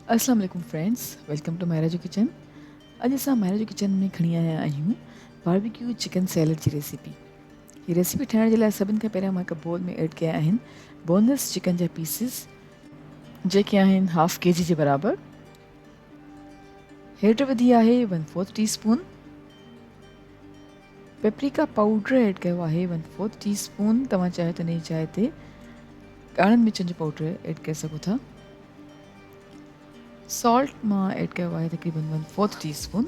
अस्सलाम वालेकुम friends, welcome two मैराजो kitchen. अॼु असां मैराजो किचन में खणी आया आहियूं बारबेक्यू चिकन सैलड जी रेसिपी। हीअ रेसिपी ठाहिण जे लाइ सभिनि खां पहिरियों मां हिकु बोल में ऐड कया आहिनि बोनलेस चिकन जा पीसिस, जेके आहिनि हाफ के जी जे बराबरि। हेठि विधी आहे 1/4 टीस्पून पेपरिका पाउडर, ऐड कयो आहे 1/4 टीस्पून। तव्हां चाहियो त हिन जी जाइ ते ॻाढ़नि मिर्चनि जो पाउडर ऐड करे सघो था। सॉल्ट मां ऐड कयो आहे तक़रीबन 1/4 टीस्पून।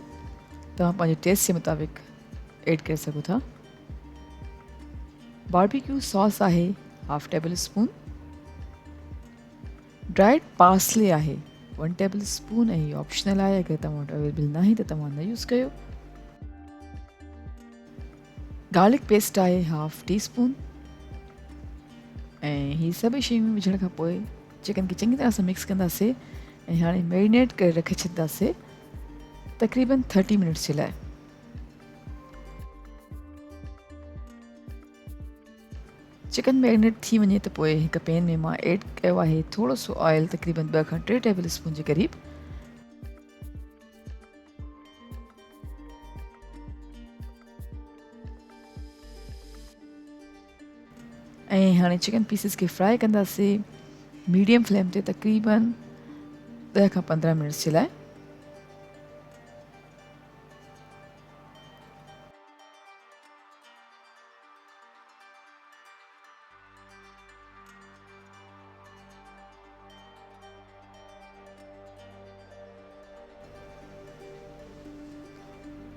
तव्हां पंहिंजे टेस्ट जे मुताबिक़ ऐड करे सघो था। बारबेक्यू सॉस आहे half table spoon. Dried parsley आहे 1 टेबल स्पून, ऐं हीअ ऑप्शनल आहे। अगरि तव्हां वटि अवेलेबल न आहे त तव्हां न यूज़ कयो। गार्लिक पेस्ट आहे हाफ टीस्पून। ऐं हीअ सभई शयूं विझण खां पोइ चिकन खे चङी तरह सां मिक्स कंदासीं ऐं हाणे मैरिनेट करे रखे छॾींदासीं तक़रीबन 30 मिनट्स जे लाइ। चिकन मैरिनेट थी वञे त पोइ हिकु पैन में मां ऐड कयो आहे थोरो सो ऑयल, तक़रीबन 2 खां 3 टेबल स्पून जे क़रीब। ऐं हाणे चिकन पीसिस खे फ्राई कंदासीं मीडियम फ्लेम ते तक़रीबन 10 खां 15 मिनट्स जे लाइ।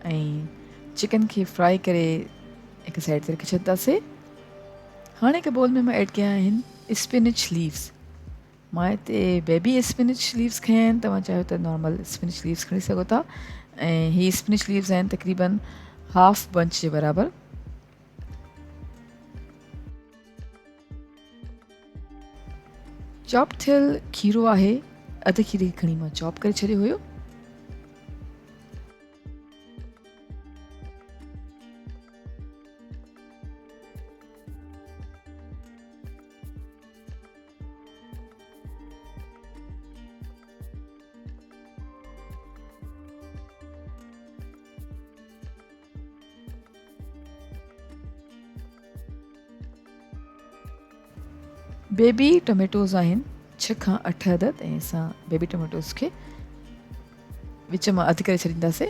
ऐं चिकन खे फ्राई करे हिकु साइड ते रखी छॾींदासीं। हाणे हिकु बोल में मां ऐड कया आहिनि स्पिनिच लीव्स। मां हिते बेबी स्पिनिच लीव्स खया आहिनि, तव्हां चाहियो त नॉर्मल स्पिनिच लीव्स खणी सघो था। ऐं हीअ स्पिनिच लीव्स आहिनि तक़रीबन हाफ बंच जे बराबरि। चॉप थियल खीरो आहे, अधु खीरे खे खणी मां चॉप करे छॾियो हुयो। बेबी टोमेटोज़ आहिनि 6 खां 8 अदद, ऐं असां बेबी टोमेटोज़ खे विच मां अधु करे छॾींदासीं।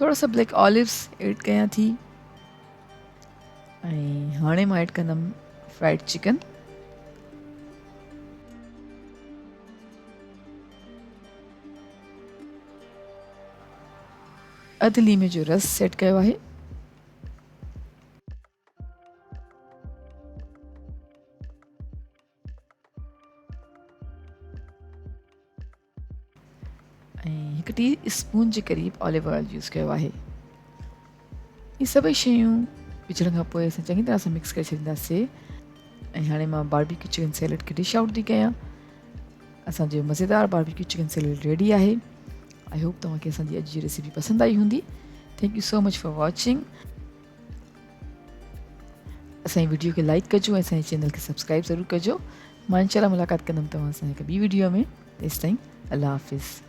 थोड़ा सा ब्लैक ऑलिव्स ऐड कयां थी। ऐं हाणे मां ऐड कंदमि फ्राइड चिकन। अधु लीमे जो रस सेट कयो आहे। ऐं 1 टी स्पून जे क़रीब ऑलिव ऑयल यूज़ कयो आहे। इहे सभई शयूं विझण खां पोइ असां चङी तरह सां मिक्स करे छॾींदासीं। ऐं हाणे मां बारबेक्यू चिकन सैलड खे डिश आउट थी कयां। असांजो मज़ेदार बारबेक्यू चिकन सैलड रेडी आहे। आई होप तव्हांखे असांजी अॼु जी रेसिपी पसंदि आई हूंदी। Thank you so much for watching. असांजी वीडियो खे लाइक कजो ऐं असांजे चैनल खे सब्सक्राइब ज़रूरु कजो। मां इंशाल्लाह मुलाक़ात कंदमि तव्हां सां हिकु ॿी वीडियो में। तेसिताईं अल्लाह हाफ़िज़।